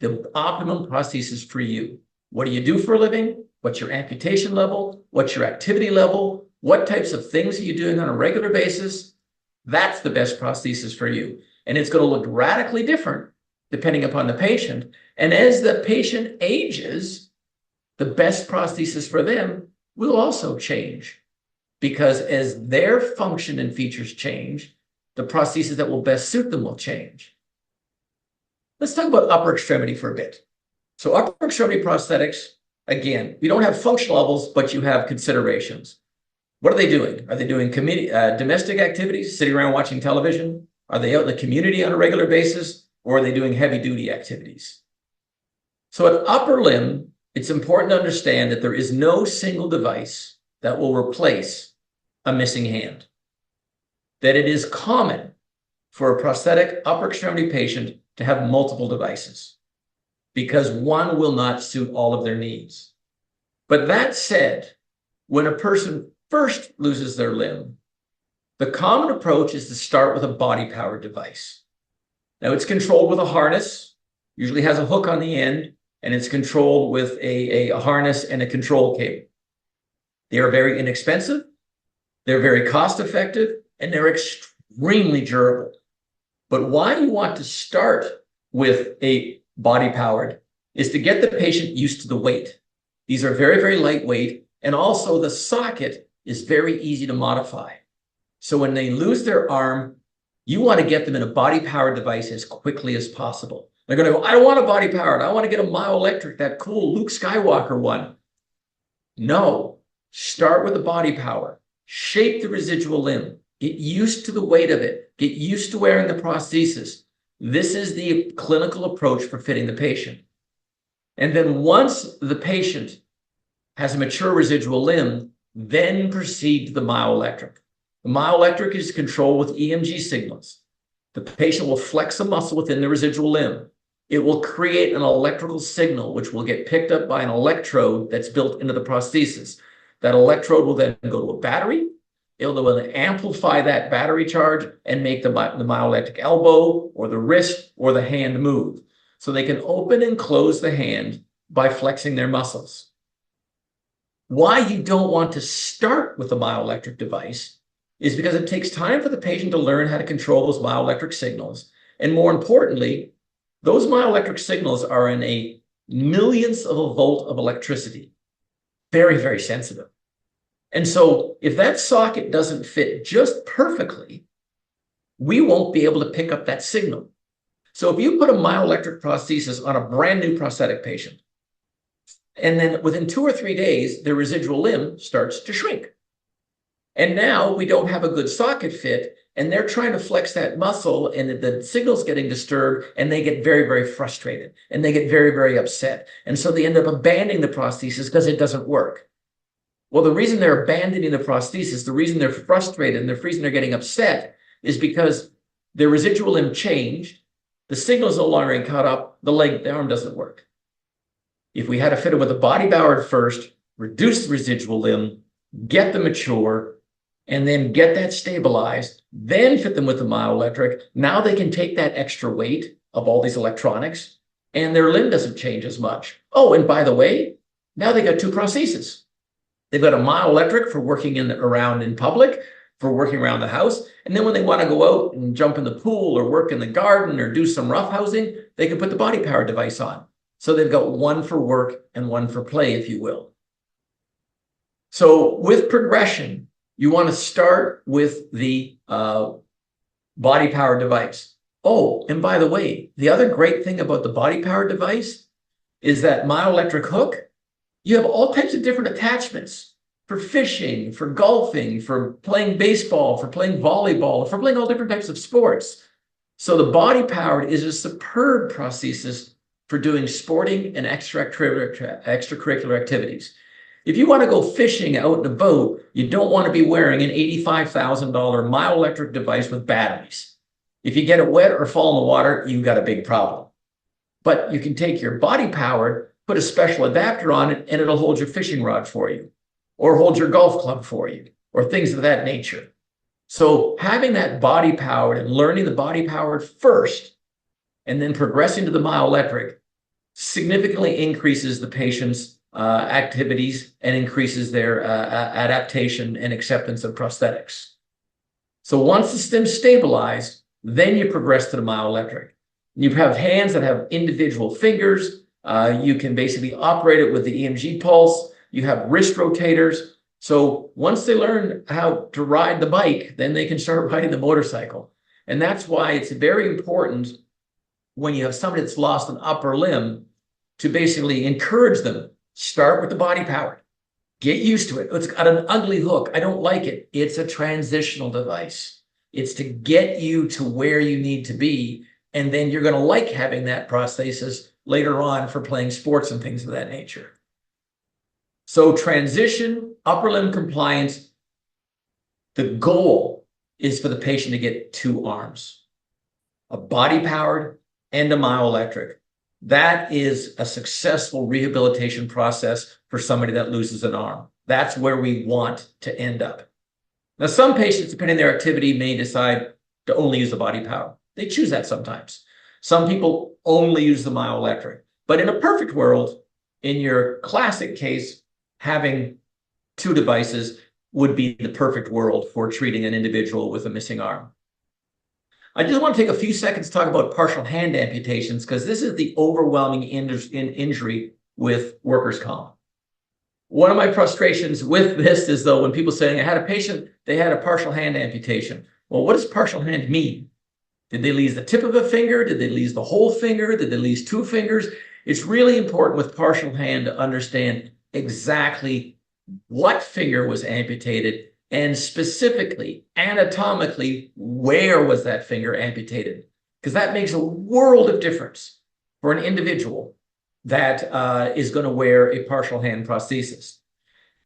the optimum prosthesis for you. What do you do for a living? What's your amputation level? What's your activity level? What types of things are you doing on a regular basis? that's the best prosthesis for you. And it's going to look radically different depending upon the patient. And as the patient ages, the best prosthesis for them will also change, because as their function and features change, the prosthesis that will best suit them will change. Let's talk about upper extremity for a bit. So upper extremity prosthetics, again, you don't have functional levels, but you have considerations. What are they doing? Are they doing domestic activities, sitting around watching television? Are they out in the community on a regular basis? Or are they doing heavy-duty activities? So at upper limb, it's important to understand that there is no single device that will replace a missing hand. That it is common for a prosthetic upper extremity patient to have multiple devices, because one will not suit all of their needs. But that said, when a person first loses their limb, the common approach is to start with a body-powered device. Now, it's controlled with a harness, usually has a hook on the end, and it's controlled with a harness and a control cable. They are very inexpensive, they're very cost-effective, and they're extremely durable. But why you want to start with a body-powered is to get the patient used to the weight. These are very, very lightweight, and also the socket is very easy to modify. So when they lose their arm, you want to get them in a body-powered device as quickly as possible. They're going to go, I don't want a body-powered. I want to get a Myo Electric, that cool Luke Skywalker one. No, start with the body power. Shape the residual limb. Get used to the weight of it. Get used to wearing the prosthesis. This is the clinical approach for fitting the patient. And then once the patient has a mature residual limb, then proceed to the Myo Electric. The Myo Electric is controlled with EMG signals. The patient will flex a muscle within the residual limb. It will create an electrical signal, which will get picked up by an electrode that's built into the prosthesis. That electrode will then go to a battery. It will then amplify that battery charge and make the Myo Electric elbow or the wrist or the hand move. So they can open and close the hand by flexing their muscles. Why you don't want to start with a Myo Electric device is because it takes time for the patient to learn how to control those Myo Electric signals. And more importantly, those Myo Electric signals are in a millionth of a volt of electricity. Very, very sensitive. And so if that socket doesn't fit just perfectly, we won't be able to pick up that signal. So if you put a Myo Electric prosthesis on a brand new prosthetic patient, and then within 2 or 3 days, their residual limb starts to shrink. And now we don't have a good socket fit, and they're trying to flex that muscle, and the signal's getting disturbed, and they get very, very frustrated, and they get very, very upset. And so they end up abandoning the prosthesis because it doesn't work. Well, the reason they're abandoning the prosthesis, the reason they're frustrated, and the reason they're getting upset is because their residual limb changed, the signal's no longer getting caught up, the arm doesn't work. If we had to fit it with a body powered first, reduce the residual limb, get them mature, and then get that stabilized, then fit them with the Myo Electric, now they can take that extra weight of all these electronics, and their limb doesn't change as much. Oh, and by the way, now they got 2 prostheses. They've got a Myo Electric for working around in public, for working around the house, and then when they want to go out and jump in the pool or work in the garden or do some roughhousing, they can put the body powered device on. So they've got one for work and one for play, if you will. So with progression, you want to start with the body powered device. Oh, and by the way, the other great thing about the body powered device is that Myo Electric hook, you have all types of different attachments for fishing, for golfing, for playing baseball, for playing volleyball, for playing all different types of sports. So the body powered is a superb prosthesis for doing sporting and extracurricular activities. If you want to go fishing out in a boat, you don't want to be wearing an $85,000 Myo Electric device with batteries. If you get it wet or fall in the water, you've got a big problem. But you can take your body powered, put a special adapter on it, and it'll hold your fishing rod for you, or hold your golf club for you, or things of that nature. So having that body powered and learning the body powered first, and then progressing to the Myo Electric significantly increases the patient's activities and increases their adaptation and acceptance of prosthetics. So once the stem's stabilized, then you progress to the Myo Electric. You have hands that have individual fingers. You can basically operate it with the EMG pulse. You have wrist rotators. So once they learn how to ride the bike, then they can start riding the motorcycle. And that's why it's very important when you have somebody that's lost an upper limb to basically encourage them. Start with the body power. Get used to it. It's got an ugly hook. I don't like it. It's a transitional device. It's to get you to where you need to be. And then you're going to like having that prosthesis later on for playing sports and things of that nature. So transition, upper limb compliance, the goal is for the patient to get 2 arms, a body-powered and a Myo Electric. That is a successful rehabilitation process for somebody that loses an arm. That's where we want to end up. Now, some patients, depending on their activity, may decide to only use the body power. They choose that sometimes. Some people only use the Myo Electric. But in a perfect world, in your classic case, having 2 devices would be the perfect world for treating an individual with a missing arm. I just want to take a few seconds to talk about partial hand amputations because this is the overwhelming injury with workers' comp. One of my frustrations with this is, though, when people say, I had a patient, they had a partial hand amputation. Well, what does partial hand mean? Did they lose the tip of a finger? Did they lose the whole finger? Did they lose 2 fingers? It's really important with partial hand to understand exactly what finger was amputated and specifically, anatomically, where was that finger amputated? Because that makes a world of difference for an individual that is going to wear a partial hand prosthesis.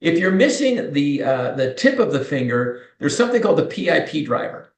If you're missing the tip of the finger, there's something called the PIP driver.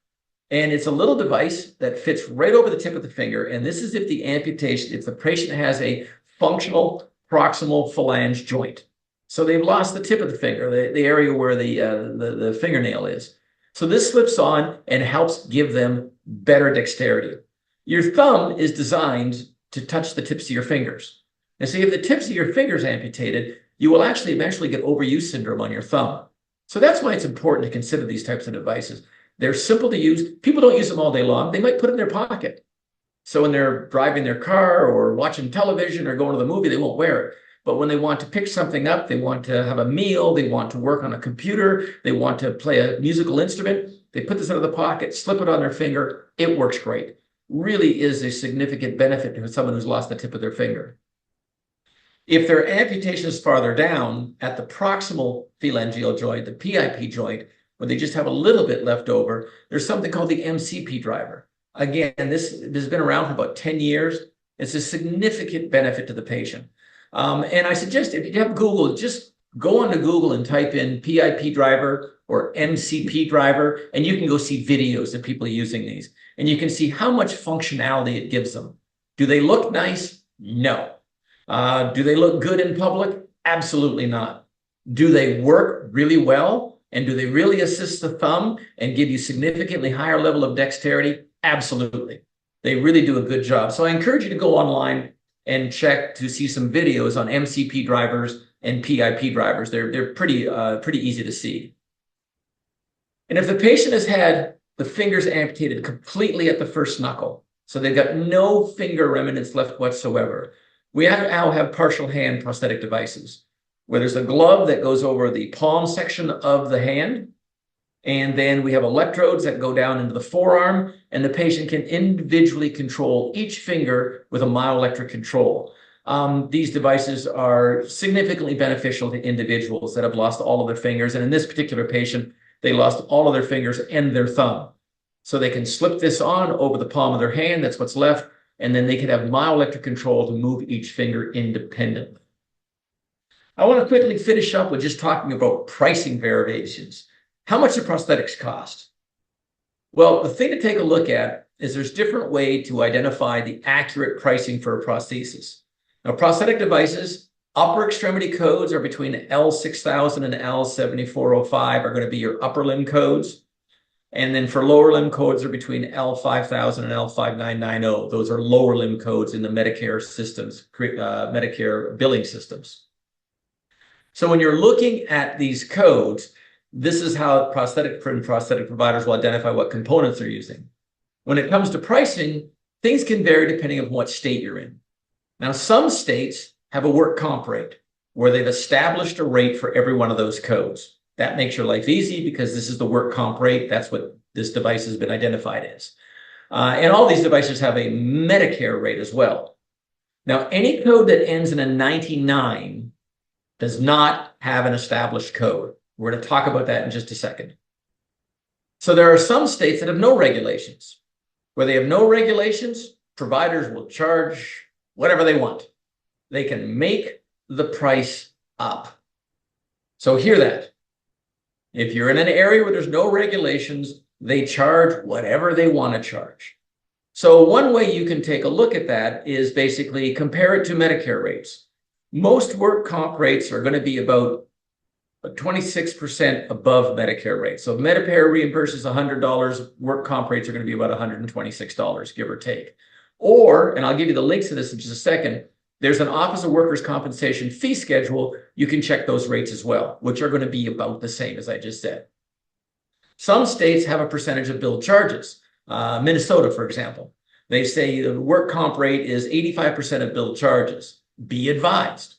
And it's a little device that fits right over the tip of the finger. And this is if the amputation, if the patient has a functional proximal phalange joint. So they've lost the tip of the finger, the area where the fingernail is. So this slips on and helps give them better dexterity. Your thumb is designed to touch the tips of your fingers. And so if the tips of your fingers amputated, you will actually eventually get overuse syndrome on your thumb. So that's why it's important to consider these types of devices. They're simple to use. People don't use them all day long. They might put it in their pocket. So when they're driving their car or watching television or going to the movie, they won't wear it. But when they want to pick something up, they want to have a meal, they want to work on a computer, they want to play a musical instrument, they put this out of the pocket, slip it on their finger. It works great. Really is a significant benefit to someone who's lost the tip of their finger. If their amputation is farther down at the proximal phalangeal joint, the PIP joint, where they just have a little bit left over, there's something called the MCP driver. Again, this has been around for about 10 years. It's a significant benefit to the patient. And I suggest if you have Google, just go onto Google and type in PIP driver or MCP driver, and you can go see videos of people using these. And you can see how much functionality it gives them. Do they look nice? No. Do they look good in public? Absolutely not. Do they work really well? And do they really assist the thumb and give you significantly higher level of dexterity? Absolutely. They really do a good job. So I encourage you to go online and check to see some videos on MCP drivers and PIP drivers. They're pretty easy to see. And if the patient has had the fingers amputated completely at the first knuckle, so they've got no finger remnants left whatsoever, we now have partial hand prosthetic devices, where there's a glove that goes over the palm section of the hand, and then we have electrodes that go down into the forearm, and the patient can individually control each finger with a Myo Electric control. These devices are significantly beneficial to individuals that have lost all of their fingers. And in this particular patient, they lost all of their fingers and their thumb. So they can slip this on over the palm of their hand, that's what's left, and then they can have Myo Electric control to move each finger independently. I want to quickly finish up with just talking about pricing variations. How much do prosthetics cost? Well, the thing to take a look at is there's different ways to identify the accurate pricing for a prosthesis. Now, prosthetic devices, upper extremity codes are between L6000 and L7405 are going to be your upper limb codes. And then for lower limb codes are between L5000 and L5990. Those are lower limb codes in the Medicare systems, Medicare billing systems. So when you're looking at these codes, this is how prosthetic providers will identify what components they're using. When it comes to pricing, things can vary depending on what state you're in. Now, some states have a work comp rate where they've established a rate for every one of those codes. That makes your life easy because this is the work comp rate. That's what this device has been identified as. And all these devices have a Medicare rate as well. Now, any code that ends in a 99 does not have an established code. We're going to talk about that in just a second. So there are some states that have no regulations. Where they have no regulations, providers will charge whatever they want. They can make the price up. So hear that. If you're in an area where there's no regulations, they charge whatever they want to charge. So one way you can take a look at that is basically compare it to Medicare rates. Most work comp rates are going to be about 26% above Medicare rates. So if Medicare reimburses $100, work comp rates are going to be about $126, give or take. Or, and I'll give you the links to this in just a second, there's an Office of Workers' Compensation fee schedule. You can check those rates as well, which are going to be about the same as I just said. Some states have a percentage of billed charges. Minnesota, for example, they say the work comp rate is 85% of billed charges. Be advised.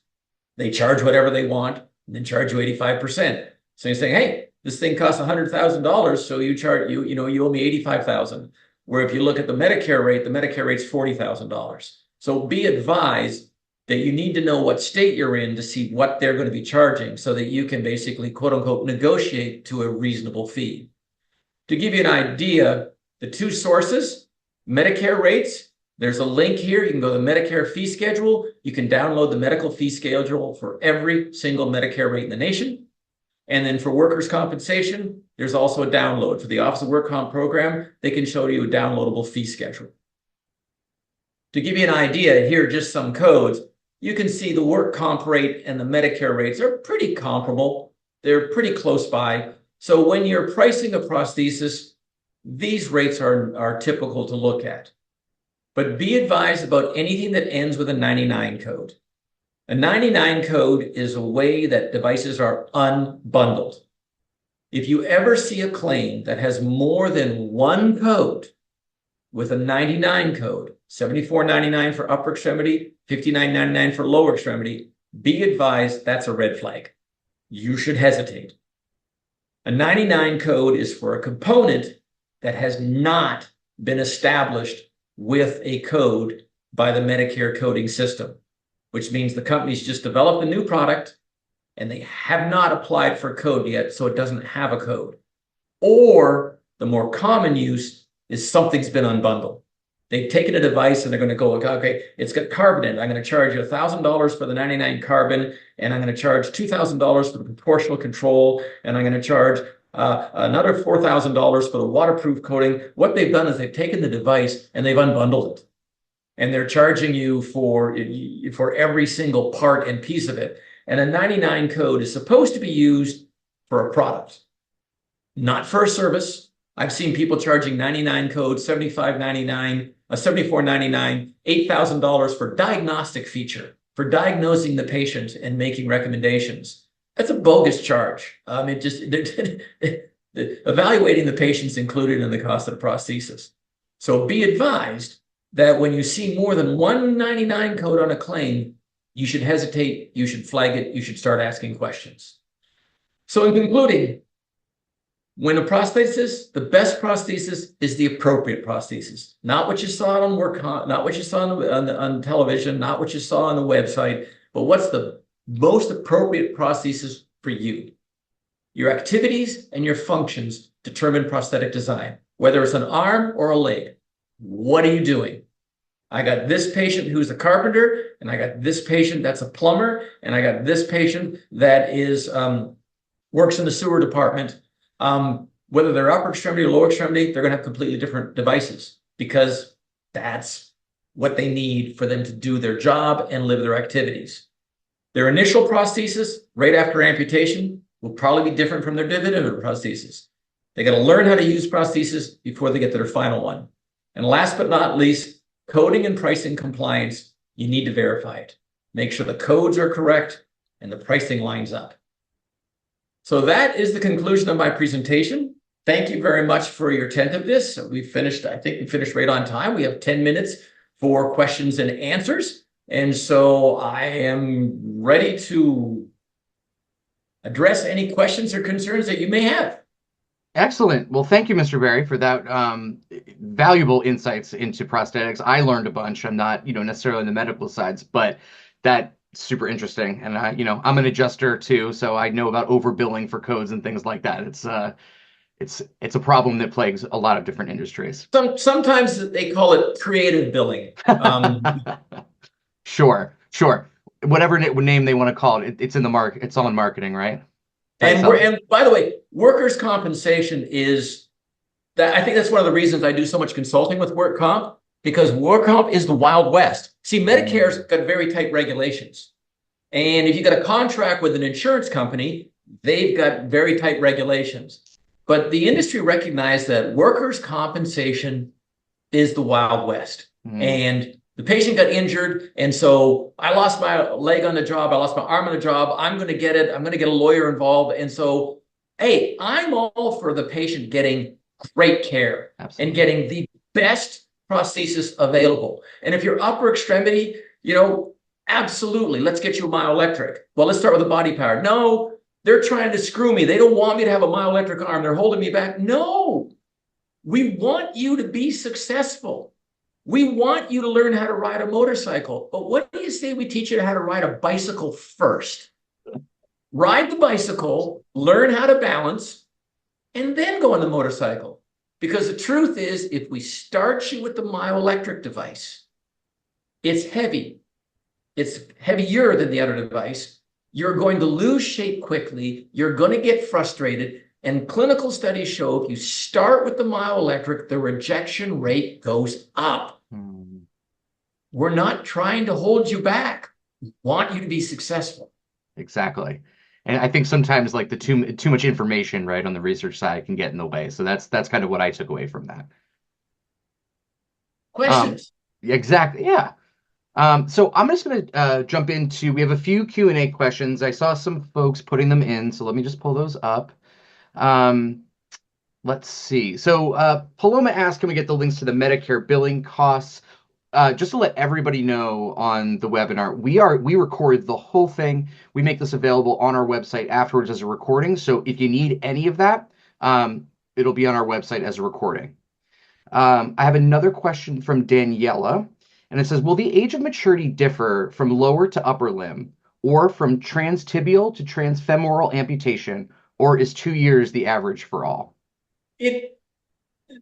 They charge whatever they want and then charge you 85%. So you're saying, hey, this thing costs $100,000, so you charge you owe me $85,000. Where if you look at the Medicare rate's $40,000. So be advised that you need to know what state you're in to see what they're going to be charging so that you can basically, quote unquote, negotiate to a reasonable fee. To give you an idea, the two sources, Medicare rates, there's a link here. You can go to the Medicare fee schedule. You can download the medical fee schedule for every single Medicare rate in the nation. And then for workers' compensation, there's also a download. For the Office of Work Comp program, they can show you a downloadable fee schedule. To give you an idea, here are just some codes. You can see the work comp rate and the Medicare rates are pretty comparable. They're pretty close by. So when you're pricing a prosthesis, these rates are typical to look at. But be advised about anything that ends with a 99 code. A 99 code is a way that devices are unbundled. If you ever see a claim that has more than one code with a 99 code, $74.99 for upper extremity, $59.99 for lower extremity, be advised that's a red flag. You should hesitate. A 99 code is for a component that has not been established with a code by the Medicare coding system, which means the company's just developed a new product and they have not applied for code yet, so it doesn't have a code. Or the more common use is something's been unbundled. They've taken a device and they're going to go, okay, it's got carbon in it. I'm going to charge you $1,000 for the 99 carbon, and I'm going to charge $2,000 for the proportional control, and I'm going to charge another $4,000 for the waterproof coating. What they've done is they've taken the device and they've unbundled it. And they're charging you for every single part and piece of it. And a 99 code is supposed to be used for a product, not for a service. I've seen people charging 99 code, $75.99, $74.99, $8,000 for diagnostic feature, for diagnosing the patient and making recommendations. That's a bogus charge. Evaluating the patient's included in the cost of the prosthesis. So be advised that when you see more than one 99 code on a claim, you should hesitate, you should flag it, you should start asking questions. So in concluding, when a prosthesis, the best prosthesis is the appropriate prosthesis, not what you saw on work, not what you saw on television, not what you saw on the website, but what's the most appropriate prosthesis for you. Your activities and your functions determine prosthetic design, whether it's an arm or a leg. What are you doing? I got this patient who's a carpenter, and I got this patient that's a plumber, and I got this patient that is works in the sewer department. Whether they're upper extremity or lower extremity, they're going to have completely different devices because that's what they need for them to do their job and live their activities. Their initial prosthesis right after amputation will probably be different from their definitive prosthesis. They got to learn how to use prosthesis before they get to their final one. And last but not least, coding and pricing compliance, you need to verify it. Make sure the codes are correct and the pricing lines up. So that is the conclusion of my presentation. Thank you very much for your attentiveness. We finished, I think we finished right on time. We have 10 minutes for questions and answers. And so I am ready to address any questions or concerns that you may have. Excellent. Well, thank you, Mr. Berry, for that valuable insights into prosthetics. I learned a bunch. I'm not, necessarily on the medical sides, but that's super interesting. And I'm an adjuster too, so I know about overbilling for codes and things like that. It's a problem that plagues a lot of different industries. Sometimes they call it creative billing. Sure. Whatever name they want to call it, it's in the market. It's all in marketing, right? And by the way, workers' compensation is that, I think that's one of the reasons I do so much consulting with work comp, because work comp is the Wild West. See, Medicare's got very tight regulations. And if you got a contract with an insurance company, they've got very tight regulations. But the industry recognized that workers' compensation is the Wild West. And the patient got injured, and so I lost my leg on the job, I lost my arm on the job, I'm going to get it, I'm going to get a lawyer involved. And so, hey, I'm all for the patient getting great care. Absolutely. And getting the best prosthesis available. And if you're upper extremity, absolutely, let's get you a Myo Electric. Well, let's start with the body power. No, they're trying to screw me. They don't want me to have a Myo Electric arm. They're holding me back. No, we want you to be successful. We want you to learn how to ride a motorcycle. But what do you say we teach you how to ride a bicycle first? Ride the bicycle, learn how to balance, and then go on the motorcycle. Because the truth is, if we start you with the Myo Electric device, it's heavy. It's heavier than the other device. You're going to lose shape quickly. You're going to get frustrated. And clinical studies show if you start with the Myo Electric, the rejection rate goes up. We're not trying to hold you back. We want you to be successful. Exactly. And I think sometimes like the too much information, right, on the research side can get in the way. So that's kind of what I took away from that. Questions? Exactly. Yeah. So I'm just going to jump into, we have a few Q&A questions. I saw some folks putting them in, so let me just pull those up. Let's see. So Paloma asked, can we get the links to the Medicare billing costs? Just to let everybody know on the webinar, we record the whole thing. We make this available on our website afterwards as a recording. So if you need any of that, it'll be on our website as a recording. I have another question from Daniela, and it says, will the age of maturity differ from lower to upper limb, or from transtibial to transfemoral amputation, or is 2 years the average for all?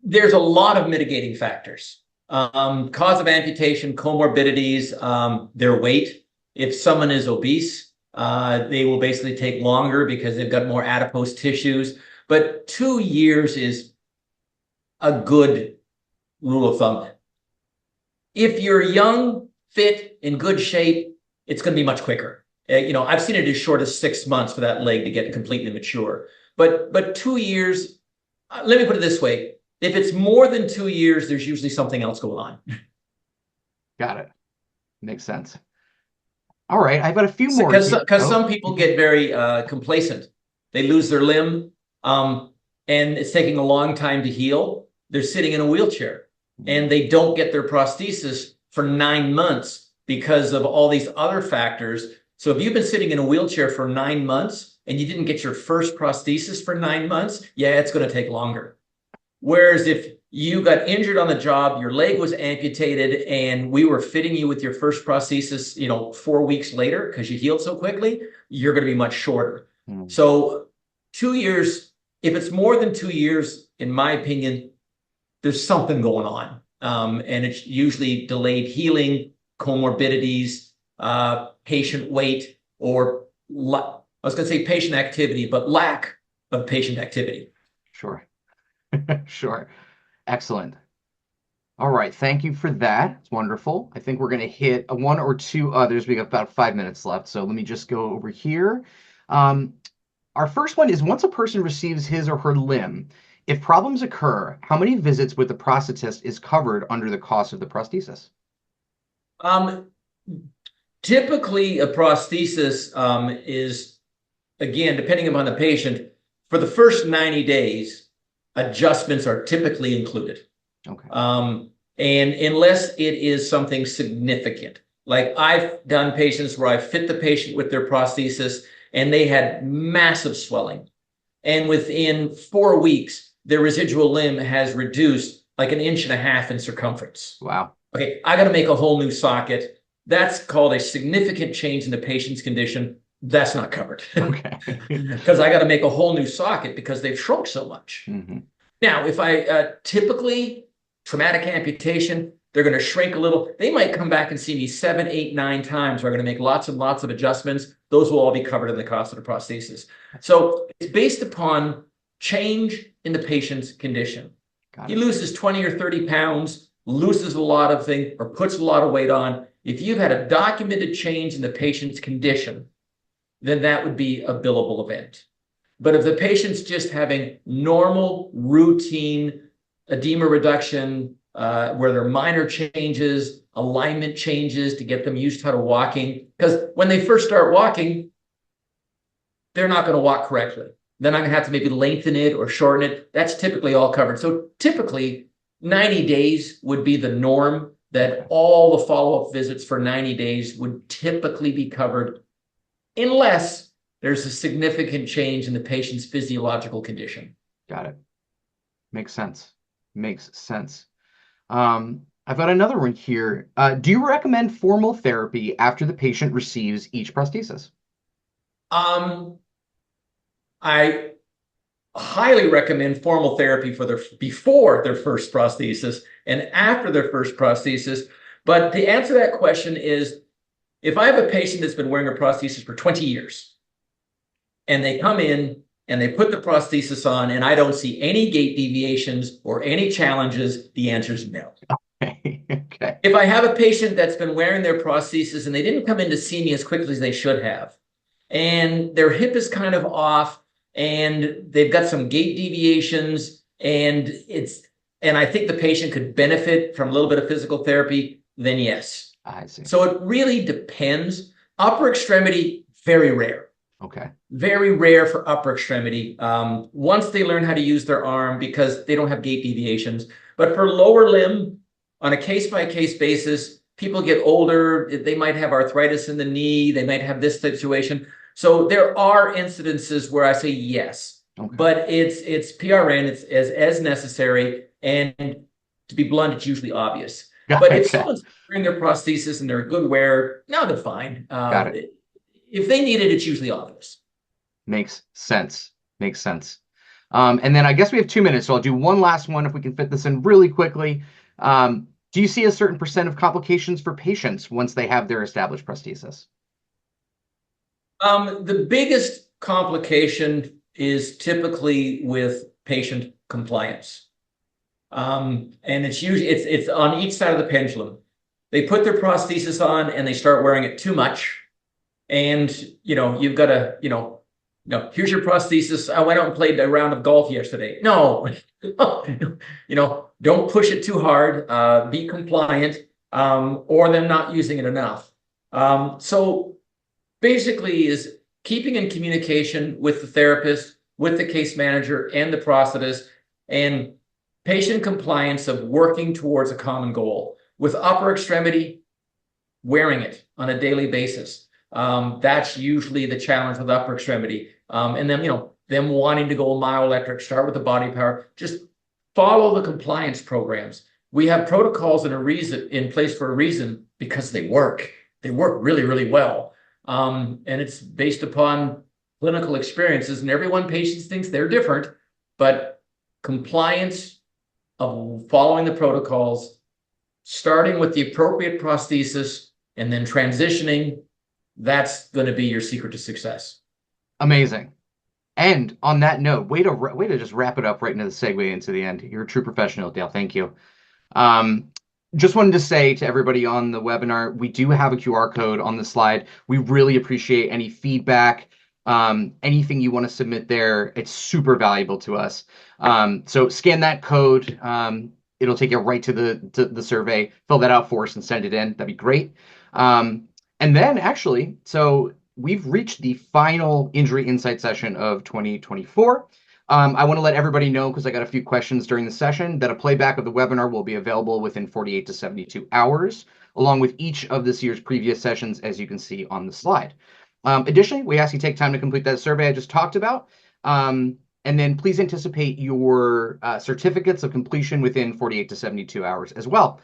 There's a lot of mitigating factors. Cause of amputation, comorbidities, their weight. If someone is obese, they will basically take longer because they've got more adipose tissues. But 2 years is a good rule of thumb. If you're young, fit, in good shape, it's going to be much quicker. I've seen it as short as 6 months for that leg to get completely mature. But 2 years, let me put it this way. If it's more than 2 years, there's usually something else going on. Got it. Makes sense. All right, I've got a few more. Because some people get very complacent. They lose their limb, and it's taking a long time to heal. They're sitting in a wheelchair, and they don't get their prosthesis for 9 months because of all these other factors. So if you've been sitting in a wheelchair for 9 months and you didn't get your first prosthesis for 9 months, yeah, it's going to take longer. Whereas if you got injured on the job, your leg was amputated, and we were fitting you with your first prosthesis, 4 weeks later because you healed so quickly, you're going to be much shorter. So 2 years, if it's more than 2 years, in my opinion, there's something going on. And it's usually delayed healing, comorbidities, patient weight, or I was going to say patient activity, but lack of patient activity. Sure. Sure. Excellent. All right. Thank you for that. It's wonderful. I think we're going to hit one or two others. We got about 5 minutes left. So let me just go over here. Our first one is, once a person receives his or her limb, if problems occur, how many visits with the prosthetist is covered under the cost of the prosthesis? Typically, a prosthesis is again, depending upon the patient, for the first 90 days, adjustments are typically included. Okay. And unless it is something significant, like I've done patients where I fit the patient with their prosthesis and they had massive swelling. And within 4 weeks, their residual limb has reduced like 1.5 inches in circumference. Wow. Okay, I got to make a whole new socket. That's called a significant change in the patient's condition. That's not covered. Okay. Because I got to make a whole new socket because they've shrunk so much. Mm-hmm. Now, if I typically traumatic amputation, they're going to shrink a little. They might come back and see me 7, 8, 9 times. We're going to make lots and lots of adjustments. Those will all be covered in the cost of the prosthesis. So it's based upon change in the patient's condition. He loses 20 or 30 pounds, loses a lot of things, or puts a lot of weight on. If you've had a documented change in the patient's condition, then that would be a billable event. But if the patient's just having normal, routine edema reduction, where there are minor changes, alignment changes to get them used to how to walking, because when they first start walking, they're not going to walk correctly. Then I'm going to have to maybe lengthen it or shorten it. That's typically all covered. So typically 90 days would be the norm, that all the follow-up visits for 90 days would typically be covered, unless there's a significant change in the patient's physiological condition. Got it. Makes sense. Makes sense. I've got another one here. Do you recommend formal therapy after the patient receives each prosthesis? I highly recommend formal therapy for before their first prosthesis and after their first prosthesis. But the answer to that question is, if I have a patient that's been wearing a prosthesis for 20 years and they come in and they put the prosthesis on and I don't see any gait deviations or any challenges, the answer is no. Okay. If I have a patient that's been wearing their prosthesis and they didn't come in to see me as quickly as they should have, and their hip is kind of off, and they've got some gait deviations, and I think the patient could benefit from a little bit of physical therapy, then yes. I see. So it really depends. Upper extremity, very rare. Okay. Very rare for upper extremity. Once they learn how to use their arm, because they don't have gait deviations. But for lower limb, on a case-by-case basis, people get older, they might have arthritis in the knee, they might have this situation. So there are incidences where I say yes, but it's PRN, it's as necessary, and to be blunt, it's usually obvious. But if someone's wearing their prosthesis and they're a good wearer, no, they're fine. Got it. If they need it, it's usually obvious. Makes sense. Makes sense. And then I guess we have 2 minutes, so I'll do one last one if we can fit this in really quickly. Do you see a certain % of complications for patients once they have their established prosthesis? The biggest complication is typically with patient compliance. And it's usually it's on each side of the pendulum. They put their prosthesis on and they start wearing it too much. And you've got to, here's your prosthesis. I went out and played a round of golf yesterday. No, don't push it too hard. Be compliant, or them not using it enough. So basically is keeping in communication with the therapist, with the case manager and the prosthetist, and patient compliance of working towards a common goal. With upper extremity, wearing it on a daily basis. That's usually the challenge with upper extremity. And then, them wanting to go Myo Electric, start with the body power, just follow the compliance programs. We have protocols in place for a reason, because they work. They work really, really well. And it's based upon clinical experiences, and patient thinks they're different, but compliance of following the protocols, starting with the appropriate prosthesis and then transitioning, that's going to be your secret to success. Amazing. And on that note, way to just wrap it up right into the segue into the end. You're a true professional, Dale. Thank you. Just wanted to say to everybody on the webinar, we do have a QR code on the slide. We really appreciate any feedback, anything you want to submit there. It's super valuable to us. So scan that code. It'll take you right to the survey. Fill that out for us and send it in. That'd be great. And then actually, so we've reached the final Injury Insight session of 2024. I want to let everybody know, because I got a few questions during the session, that a playback of the webinar will be available within 48 to 72 hours, along with each of this year's previous sessions, as you can see on the slide. Additionally, we ask you take time to complete that survey I just talked about. And then please anticipate your certificates of completion within 48 to 72 hours as well.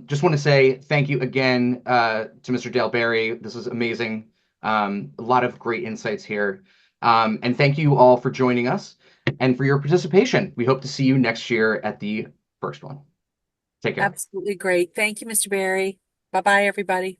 Just want to say thank you again to Mr. Dale Berry. This is amazing. A lot of great insights here. And thank you all for joining us and for your participation. We hope to see you next year at the first one. Take care. Absolutely great. Thank you, Mr. Berry. Bye-bye, everybody.